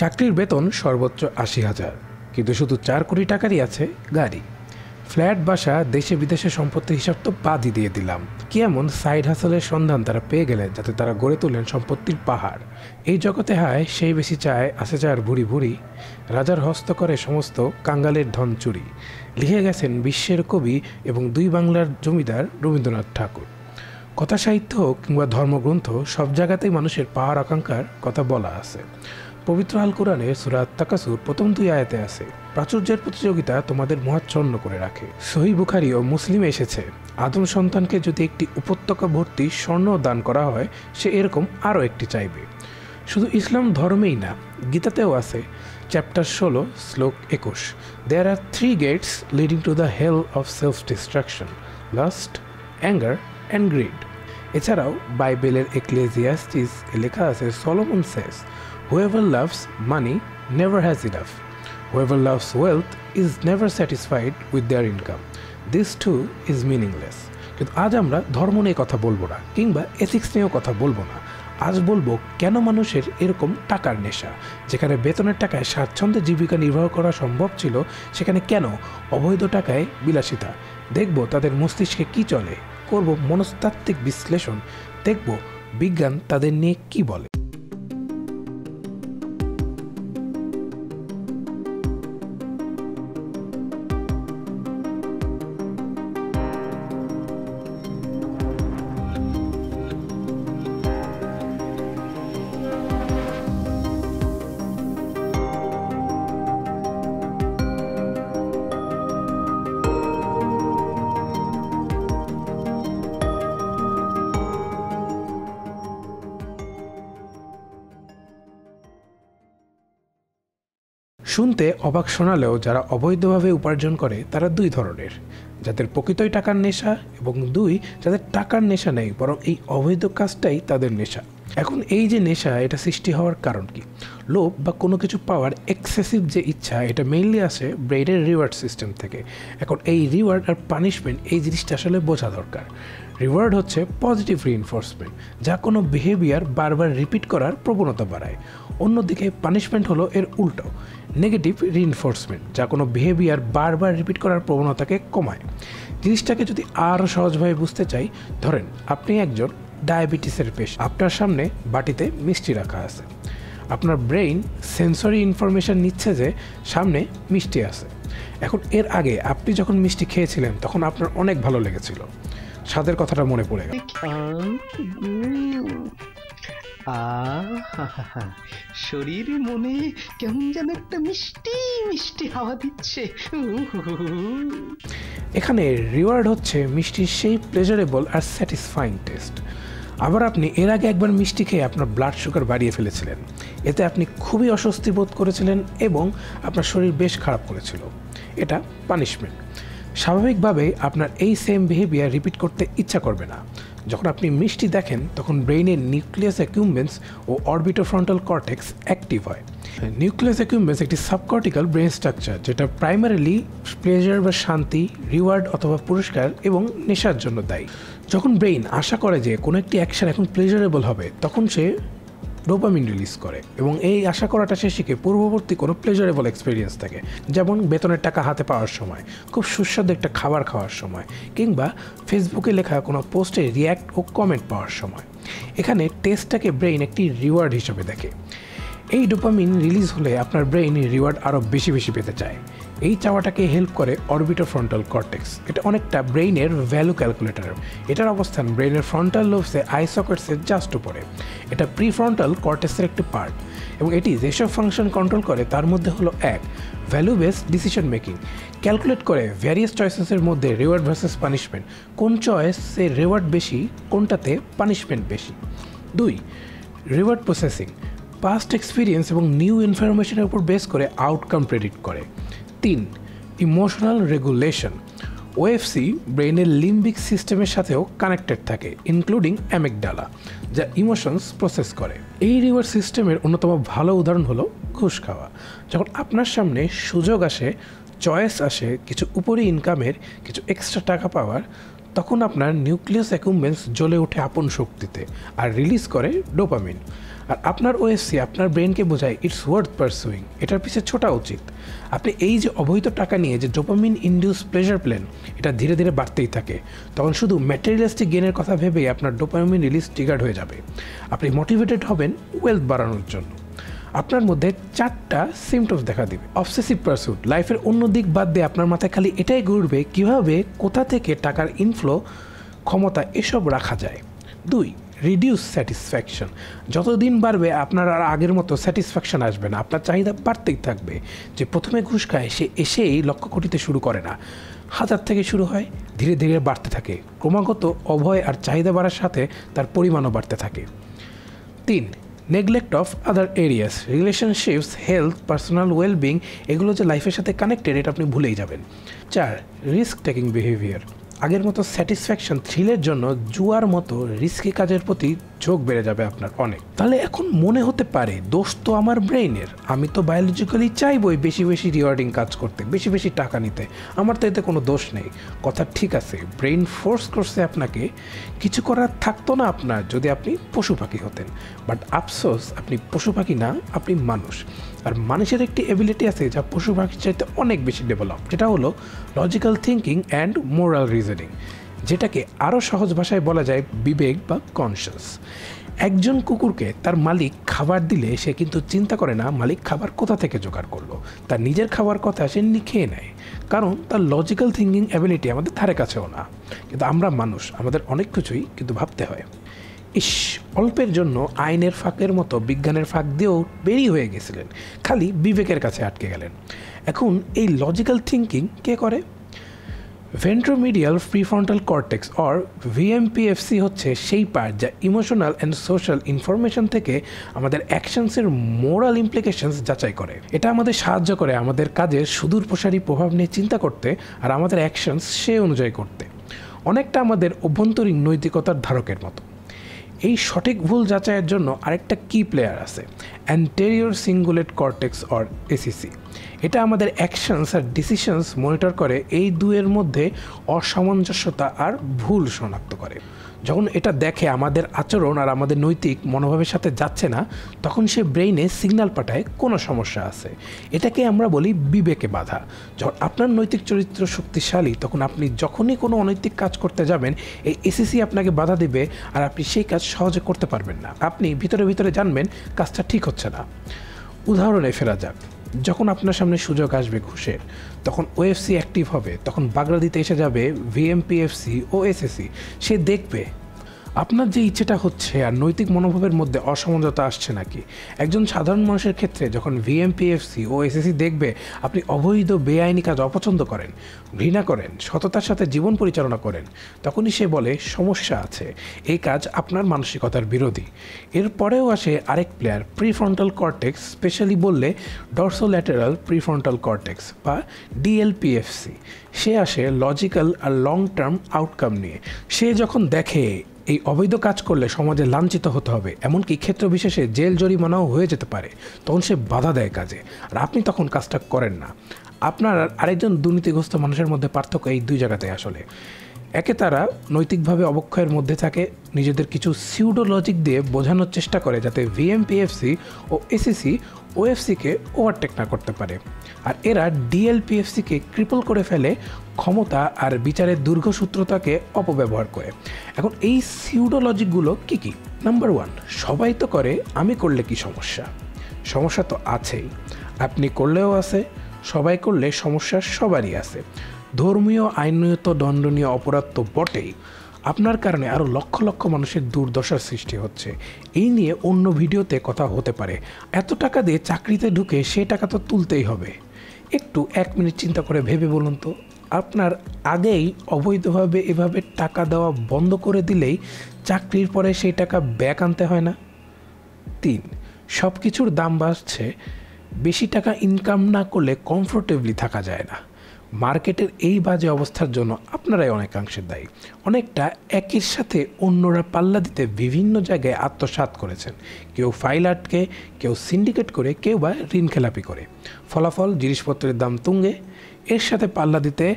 চাকরির বেতন সর্বোচ্চ ৮০,০০০, কিন্তু শুধু ৪ কোটি টাকারই আছে গাড়ি, ফ্ল্যাট, বাসা, দেশে বিদেশে সম্পত্তির হিসাব তো বাদই দিয়ে দিলাম। কি এমন সাইড হাসলের সন্ধান তারা পেয়ে গেলেন যাতে তারা গড়ে তোলেন সম্পত্তির পাহাড়। এই জগতে হায় সেই বেশি চায়, আসে যার ভুরি ভুরি, রাজার হস্ত করে সমস্ত কাঙ্গালের ধন চুরি, লিখে গেছেন বিশ্বের কবি এবং ২ বাংলার জমিদার রবীন্দ্রনাথ ঠাকুর। কথা সাহিত্য কিংবা ধর্মগ্রন্থ সব জায়গাতেই মানুষের পাওয়ার আকাঙ্ক্ষার কথা বলা আছে। পবিত্র আল কোরআনে সূরা তাকাসুর প্রথম ২ আয়াতে আছে, প্রাচুর্যের প্রতিযোগিতা তোমাদের মহাচ্ছন্ন করে রাখে। সহিহ বুখারী ও মুসলিমে এসেছে, আদম সন্তানকে যদি একটি উপত্যকা ভর্তি স্বর্ণ দান করা হয়, সে এরকম আরও একটি চাইবে। শুধু ইসলাম ধর্মেই না, গীতাতেও আছে, চ্যাপ্টার ১৬ শ্লোক ২১, there are 3 gates leading to the hell of self destruction, lust, anger and greed. এছাড়াও বাইবেলের এক্লেসিয়াস্টিস লেখা আছে, Solomon says, whoever loves money never has enough, whoever loves wealth is never satisfied with their income, this too is meaningless। কিন্তু আজ আমরা ধর্ম নিয়ে কথা বলবো না, কিংবা এথিক্স নিয়েও কথা বলবো না। আজ বলবো কেন মানুষের এরকম টাকার নেশা। যেখানে বেতনের টাকায় স্বাচ্ছন্দ্যে জীবিকা নির্বাহ করা সম্ভব ছিল, সেখানে কেন অবৈধ টাকায় বিলাসিতা। দেখব তাদের মস্তিষ্কে কি চলে, করব মনস্তাত্ত্বিক বিশ্লেষণ, দেখব বিজ্ঞান তাদের নিয়ে কি বলে। শুনতে অবাক শোনালেও যারা অবৈধভাবে উপার্জন করে তারা ২ ধরনের, যাদের প্রকৃতই টাকার নেশা, এবং ২ যাদের টাকার নেশা নেই, বরং এই অবৈধ কাজটাই তাদের নেশা। এখন এই যে নেশা, এটা সৃষ্টি হওয়ার কারণ কি? লোভ বা কোনো কিছু পাওয়ার এক্সেসিভ যে ইচ্ছা, এটা মেইনলি আসে ব্রেইনের রিওয়ার্ড সিস্টেম থেকে। এখন এই রিওয়ার্ড আর পানিশমেন্ট, এই জিনিসটা আসলে বোঝা দরকার। রিওয়ার্ড হচ্ছে পজিটিভ রিইনফোর্সমেন্ট, যা কোনো বিহেভিয়ার বারবার রিপিট করার প্রবণতা বাড়ায়। অন্যদিকে পানিশমেন্ট হলো এর উল্টো, নেগেটিভ রিইনফোর্সমেন্ট, যা কোনো বিহেভিয়ার বারবার রিপিট করার প্রবণতাকে কমায়। জিনিসটাকে যদি আরও সহজভাবে বুঝতে চাই, ধরেন আপনি একজন ডায়াবেটিসের পেশেন্ট, আপনার সামনে বাটিতে মিষ্টি রাখা আছে। আপনার ব্রেইন সেন্সরি ইনফরমেশন নিচ্ছে যে সামনে মিষ্টি আছে। এখন এর আগে আপনি যখন মিষ্টি খেয়েছিলেন, তখন আপনার অনেক ভালো লেগেছিল, স্বাদের কথাটা মনে পড়ে গেল। শরীর মনে কেমন যেন একটা মিষ্টি মিষ্টি হাওয়া দিচ্ছে। এখানে রিওয়ার্ড হচ্ছে মিষ্টির সেই প্লেজারেবল আর স্যাটিসফাইং টেস্ট। আবার আপনি এর আগে একবার মিষ্টি খেয়ে আপনার ব্লাড সুগার বাড়িয়ে ফেলেছিলেন, এতে আপনি খুবই অস্বস্তি বোধ করেছিলেন এবং আপনার শরীর বেশ খারাপ করেছিল। এটা পানিশমেন্ট। স্বাভাবিকভাবেই আপনার এই সেম বিহেভিয়ার রিপিট করতে ইচ্ছা করবে না। যখন আপনি মিষ্টি দেখেন, তখন ব্রেইনের নিউক্লিয়াস অ্যাকিউম্বেন্স ও অরবিটোফ্রন্টাল কর্টেক্স অ্যাক্টিভ হয়। নিউক্লিয়াস অ্যাকিউম্বেন্স একটি সাবকর্টিক্যাল ব্রেন স্ট্রাকচার, যেটা প্রাইমারিলি প্লেজার বা শান্তি, রিওয়ার্ড অথবা পুরস্কার এবং নেশার জন্য দায়ী। যখন ব্রেইন আশা করে যে কোনো একটি অ্যাকশন এখন প্লেজারেবল হবে, তখন সে ডোপামিন রিলিজ করে, এবং এই আশা করাটা সে শিখে পূর্ববর্তী কোনো প্লেজারেবল এক্সপিরিয়েন্স থাকে, যেমন বেতনের টাকা হাতে পাওয়ার সময়, খুব সুস্বাদু একটা খাবার খাওয়ার সময়, কিংবা ফেসবুকে লেখা কোনো পোস্টে রিয়্যাক্ট ও কমেন্ট পাওয়ার সময়। এখানে টেস্টটাকে ব্রেইন একটি রিওয়ার্ড হিসেবে দেখে। এই ডোপামিন রিলিজ হলে আপনার ব্রেইন রিওয়ার্ড আরও বেশি বেশি পেতে চায়। এই চাওয়াটাকে হেল্প করে অরবিটোফ্রন্টাল কর্টেক্স। এটা অনেকটা ব্রেইনের ভ্যালু ক্যালকুলেটর। এটার অবস্থান ব্রেইনের ফ্রন্টাল লোবসে আই সকেটসের জাস্ট উপরে। এটা প্রিফ্রন্টাল কর্টেক্সের একটি পার্ট, এবং এটি যেসব ফাংশন কন্ট্রোল করে তার মধ্যে হলো ১, value based decision making, calculate করে ভ্যারিয়াস চয়েসেসের মধ্যে রিওয়ার্ড ভার্সেস পানিশমেন্ট, কোন চয়েসে রিওয়ার্ড বেশি, কোনটাতে পানিশমেন্ট বেশি। ২, রিওয়ার্ড প্রসেসিং, পাস্ট এক্সপিরিয়েন্স এবং নিউ ইনফরমেশনের উপর বেস করে আউটকাম প্রেডিক্ট করে। ৩, ইমোশনাল রেগুলেশন, ওএফসি ব্রেইনের লিম্বিক সিস্টেমের সাথেও কানেক্টেড থাকে, ইনক্লুডিং অ্যামিগডালা, যা ইমোশনস প্রসেস করে। এই রিওয়ার্ড সিস্টেমের অন্যতম ভালো উদাহরণ হলো ঘুষ খাওয়া। যখন আপনার সামনে সুযোগ আসে, চয়েস আসে, কিছু উপরি ইনকামের, কিছু এক্সট্রা টাকা পাওয়ার, তখন আপনার নিউক্লিয়াস অ্যাকুম্বেন্স জ্বলে ওঠে আপন শক্তিতে আর রিলিজ করে ডোপামিন। আর আপনার ওএফসি আপনার ব্রেনকে বোঝায় ইটস ওয়ার্থ পারসুইং, এটার পিছে ছোটা উচিত। আপনি এই যে অবৈধ টাকা নিয়ে যে ডোপামিন ইনডিউস প্লেজার প্লেন, এটা ধীরে ধীরে বাড়তেই থাকে। তখন শুধু ম্যাটেরিয়ালিস্টিক গেনের কথা ভেবেই আপনার ডোপামিন রিলিজ ট্রিগার্ড হয়ে যাবে। আপনি মোটিভেটেড হবেন ওয়েলথ বাড়ানোর জন্য। আপনার মধ্যে 4টা সিমটমস দেখা দিবে। অবসেসিভ পারসুট, লাইফের অন্য দিক বাদ দিয়ে আপনার মাথায় খালি এটাই ঘুরবে কীভাবে কোথা থেকে টাকার ইনফ্লো, ক্ষমতা এসব রাখা যায়। 2, রিডিউস স্যাটিসফ্যাকশন, যতদিন বাড়বে আপনার আর আগের মতো স্যাটিসফ্যাকশন আসবে না, আপনার চাহিদা বাড়তেই থাকবে। যে প্রথমে ঘুষ খায় সে এসেই লক্ষ কোটিতে শুরু করে না, 1000 থেকে শুরু হয়, ধীরে ধীরে বাড়তে থাকে। ক্রমাগত অভয় আর চাহিদা বাড়ার সাথে তার পরিমাণও বাড়তে থাকে। 3, neglect of other areas, relationships, health, personal wellbeing, এগুলো যে লাইফের সাথে কানেক্টেড এটা আপনি ভুলেই যাবেন। 4, রিস্ক টেকিং বিহেভিয়ার, আগের মতো স্যাটিসফ্যাকশন থ্রিলের জন্য জুয়ার মতো রিস্কি কাজের প্রতি ঝোঁক বেড়ে যাবে আপনার অনেক। তাহলে এখন মনে হতে পারে দোষ তো আমার ব্রেইনের, আমি তো বায়োলজিক্যালি চাইবই বেশি বেশি রিওয়ার্ডিং কাজ করতে, বেশি বেশি টাকা নিতে, আমার তো এতে কোনো দোষ নেই। কথা ঠিক আছে, ব্রেইন ফোর্স করছে আপনাকে, কিছু করার থাকতো না আপনার যদি আপনি পশু পাখি হতেন। বাট আফসোস আপনি পশু পাখি না, আপনি মানুষ। আর মানুষের একটি এবিলিটি আছে যা পশু পাখির চাইতে অনেক বেশি ডেভেলপ, যেটা হলো logical thinking and moral reasoning, যেটাকে আরও সহজ ভাষায় বলা যায় বিবেক বা কনশাস। একজন কুকুরকে তার মালিক খাবার দিলে সে কিন্তু চিন্তা করে না মালিক খাবার কোথা থেকে জোগাড় করলো, তার নিজের খাবার কথা সে খেয়ে নেয়, কারণ তার লজিক্যাল থিঙ্কিং অ্যাবিলিটি আমাদের ধারে কাছেও না। কিন্তু আমরা মানুষ, আমাদের অনেক কিছুই কিন্তু ভাবতে হয়। অল্পের জন্য আইনের ফাঁকের মতো বিজ্ঞানের ফাঁক দিয়েও বেরিয়ে হয়ে গেছিলেন, খালি বিবেকের কাছে আটকে গেলেন। এখন এই লজিক্যাল থিঙ্কিং কে করে? ভেন্ট্রোমিডিয়াল প্রিফ্রন্টাল কর্টেক্স অর ভিএমপিএফসি হচ্ছে সেই পার্ট যা ইমোশনাল অ্যান্ড সোশ্যাল ইনফরমেশন থেকে আমাদের অ্যাকশনসের মোরাল ইমপ্লিকেশনস যাচাই করে। এটা আমাদের সাহায্য করে আমাদের কাজের সুদূর প্রসারী প্রভাব নিয়ে চিন্তা করতে আর আমাদের অ্যাকশনস সে অনুযায়ী করতে, অনেকটা আমাদের অভ্যন্তরীণ নৈতিকতার ধারকের মতো। এই সঠিক ভুল যাচাইয়ের জন্য আরেকটা কি প্লেয়ার আছে, anterior cingulate cortex or ACC. এটা আমাদের অ্যাকশনস আর ডিসিশনস মনিটর করে, এই দুয়ের মধ্যে অসামঞ্জস্যতা আর ভুল শনাক্ত করে। যখন এটা দেখে আমাদের আচরণ আর আমাদের নৈতিক মনোভাবের সাথে যাচ্ছে না, তখন সে ব্রেইনে সিগন্যাল পাঠায় কোনো সমস্যা আছে। এটাকে আমরা বলি বিবেকে বাধা। যখন আপনার নৈতিক চরিত্র শক্তিশালী, তখন আপনি যখনই কোনো অনৈতিক কাজ করতে যাবেন, এই এসিসি আপনাকে বাধা দিবে আর আপনি সেই কাজ সহজে করতে পারবেন না। আপনি ভিতরে ভিতরে জানবেন কাজটা ঠিক হচ্ছে না। উদাহরণে ফেরা যাক, যখন আপনার সামনে সুযোগ আসবে ঘুষের, তখন ওএফসি অ্যাক্টিভ হবে, তখন বাগড়া দিতে এসে যাবে ভিএমপিএফসি ও এসএসি। সে দেখবে আপনার যে ইচ্ছেটা হচ্ছে আর নৈতিক মনোভাবের মধ্যে অসমঝোতা আসছে নাকি। একজন সাধারণ মানুষের ক্ষেত্রে যখন ভিএমপিএফসি ও এসএসি দেখবে আপনি অবৈধ বেআইনি কাজ অপছন্দ করেন, ঘৃণা করেন, সততার সাথে জীবন পরিচালনা করেন, তখনই সে বলে সমস্যা আছে, এই কাজ আপনার মানসিকতার বিরোধী। এরপরেও আসে আরেক প্লেয়ার, প্রিফ্রন্টাল কর্টেক্স, স্পেশালি বললে ডরসোল্যাটেরাল প্রিফ্রন্টাল কর্টেক্স বা ডিএলপিএফসি। সে আসে লজিক্যাল আর লং টার্ম আউটকাম নিয়ে। সে যখন দেখে এই অবৈধ কাজ করলে সমাজে লাঞ্ছিত হতে হবে, এমনকি ক্ষেত্র বিশেষে জেল জরিমানাও হয়ে যেতে পারে, তখন সে বাধা দেয় কাজে, আর আপনি তখন কাজটা করেন না। আপনার আর আরেকজন দুর্নীতিগ্রস্ত মানুষের মধ্যে পার্থক্য এই দুই জায়গাতে আসলে। একে তারা নৈতিকভাবে অবক্ষয়ের মধ্যে থাকে, নিজেদের কিছু সিউডো লজিক দিয়ে বোঝানোর চেষ্টা করে যাতে ভিএমপিএফসি ও এসিসি ওএফসিকে ওভারটেক না করতে পারে, আর এরা ডিএলপিএফসিকে ক্রিপল করে ফেলে ক্ষমতা আর বিচারের দীর্ঘসূত্রতাকে অপব্যবহার করে। এখন এই সিউডো লজিকগুলো কী কী? নাম্বার 1, সবাই তো করে, আমি করলে কি সমস্যা? সমস্যা তো আছেই, আপনি করলেও আছে, সবাই করলে সমস্যা সবারই আছে। ধর্মীয় আইনত দণ্ডনীয় অপরাধ তো বটেই, আপনার কারণে আরও লক্ষ লক্ষ মানুষের দুর্দশার সৃষ্টি হচ্ছে। এই নিয়ে অন্য ভিডিওতে কথা হতে পারে। এত টাকা দিয়ে চাকরিতে ঢুকে সে টাকা তো তুলতেই হবে। একটু 1 মিনিট চিন্তা করে ভেবে বলুন তো, আপনার আগেই অবৈধভাবে এভাবে টাকা দেওয়া বন্ধ করে দিলেই চাকরির পরে সেই টাকা ব্যাক আনতে হয় না? 3, সব কিছুর দাম বাড়ছে, বেশি টাকা ইনকাম না করলে কমফোর্টেবলি থাকা যায় না। মার্কেটের এই বাজে অবস্থার জন্য আপনারাই অনেকাংশে দায়ী। অনেকটা একের সাথে অন্যরা পাল্লা দিতে বিভিন্ন জায়গায় আত্মসাৎ করেছেন, কেউ ফাইল আটকে, কেউ সিন্ডিকেট করে, কেউ বা ঋণ খেলাপি করে। ফলাফল জিনিসপত্রের দাম তুঙ্গে, এর সাথে পাল্লা দিতে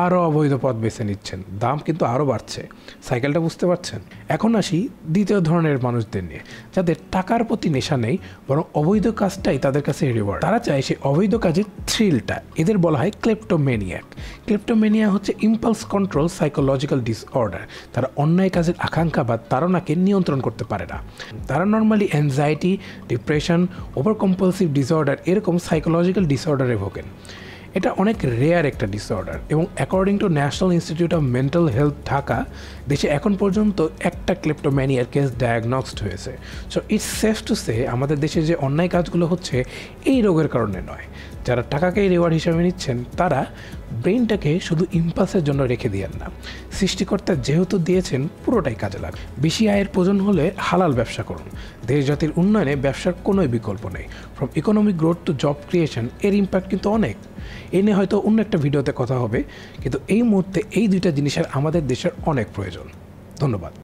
আরও অবৈধ পথ বেছে নিচ্ছেন, দাম কিন্তু আরও বাড়ছে। সাইকেলটা বুঝতে পারছেন? এখন আসি দ্বিতীয় ধরনের মানুষদের নিয়ে, যাদের টাকার প্রতি নেশা নেই, বরং অবৈধ কাজটাই তাদের কাছে রিওয়ার্ড। তারা চায় সেই অবৈধ কাজের থ্রিলটা। এদের বলা হয় ক্লেপ্টোম্যানিয়াক। ক্লেপ্টোম্যানিয়া হচ্ছে ইম্পালস কন্ট্রোল সাইকোলজিক্যাল ডিসঅর্ডার। তারা অন্যায় কাজের আকাঙ্ক্ষা বা তাড়নাকে নিয়ন্ত্রণ করতে পারে না। তারা normally anxiety, depression, over compulsive disorder এরকম সাইকোলজিক্যাল ডিসঅর্ডারে ভোগেন। এটা অনেক রেয়ার একটা ডিসঅর্ডার এবং according to national institute of mental health Dhaka, দেশে এখন পর্যন্ত একটা ক্লেপ্টোম্যানিয়ার কেস ডায়াগনসড হয়েছে। So it's safe to say আমাদের দেশে যে অন্যায় কাজগুলো হচ্ছে এই রোগের কারণে নয়। যারা টাকাকেই রিওয়ার্ড হিসেবে নিচ্ছেন তারা ব্রেনটাকে শুধু ইম্পালসের জন্য রেখে দিয়েন না। সৃষ্টিকর্তা যেহেতু দিয়েছেন পুরোটাই কাজে লাগ। বেশি আয়ের প্রয়োজন হলে হালাল ব্যবসা করুন। দেশ জাতির উন্নয়নে ব্যবসার কোনো বিকল্প নেই। From economic growth to job creation এর ইম্প্যাক্ট কিন্তু অনেক। এ নিয়ে হয়তো অন্য একটা ভিডিওতে কথা হবে, কিন্তু এই মুহূর্তে এই দুইটা জিনিসের আমাদের দেশের অনেক প্রয়োজন। ধন্যবাদ।